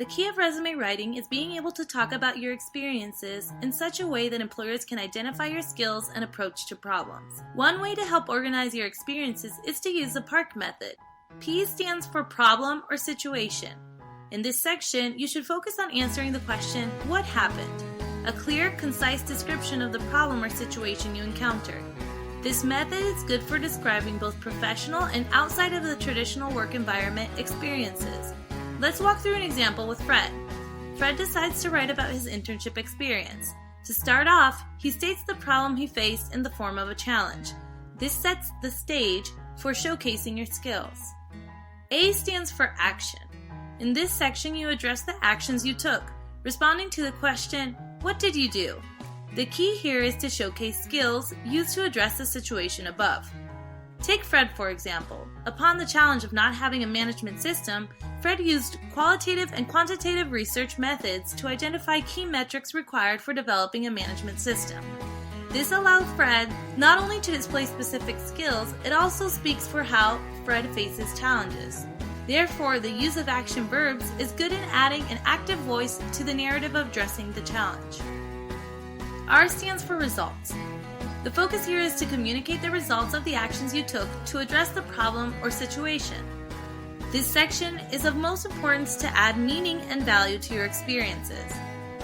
The key of resume writing is being able to talk about your experiences in such a way that employers can identify your skills and approach to problems. One way to help organize your experiences is to use the PARC method. P stands for problem or situation. In this section, you should focus on answering the question, what happened? A clear, concise description of the problem or situation you encountered. This method is good for describing both professional and outside of the traditional work environment experiences. Let's walk through an example with Fred. Fred decides to write about his internship experience. To start off, he states the problem he faced in the form of a challenge. This sets the stage for showcasing your skills. A stands for action. In this section, you address the actions you took, responding to the question, what did you do? The key here is to showcase skills used to address the situation above. Take Fred, for example. Upon the challenge of not having a management system, Fred used qualitative and quantitative research methods to identify key metrics required for developing a management system. This allowed Fred not only to display specific skills, it also speaks for how Fred faces challenges. Therefore, the use of action verbs is good in adding an active voice to the narrative of addressing the challenge. R stands for results. The focus here is to communicate the results of the actions you took to address the problem or situation. This section is of most importance to add meaning and value to your experiences.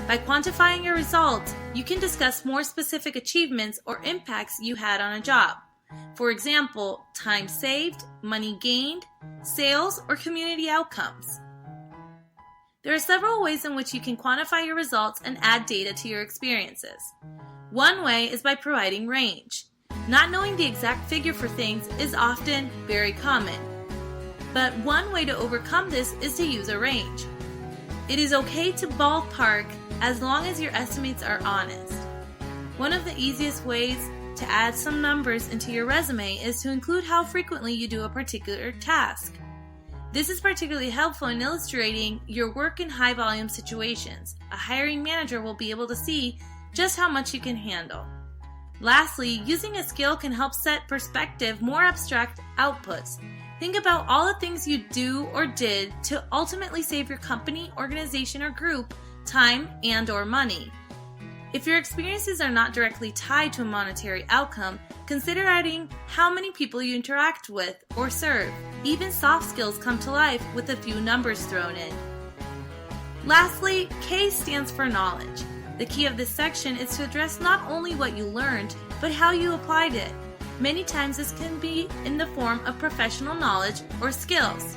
By quantifying your results, you can discuss more specific achievements or impacts you had on a job. For example, time saved, money gained, sales, or community outcomes. There are several ways in which you can quantify your results and add data to your experiences. One way is by providing range. Not knowing the exact figure for things is often very common. But one way to overcome this is to use a range. It is okay to ballpark as long as your estimates are honest. One of the easiest ways to add some numbers into your resume is to include how frequently you do a particular task. This is particularly helpful in illustrating your work in high-volume situations. A hiring manager will be able to see just how much you can handle. Lastly, using a skill can help set perspective more abstract outputs. Think about all the things you do or did to ultimately save your company, organization, or group time and/or money. If your experiences are not directly tied to a monetary outcome, consider adding how many people you interact with or serve. Even soft skills come to life with a few numbers thrown in. Lastly, K stands for knowledge. The key of this section is to address not only what you learned, but how you applied it. Many times this can be in the form of professional knowledge or skills.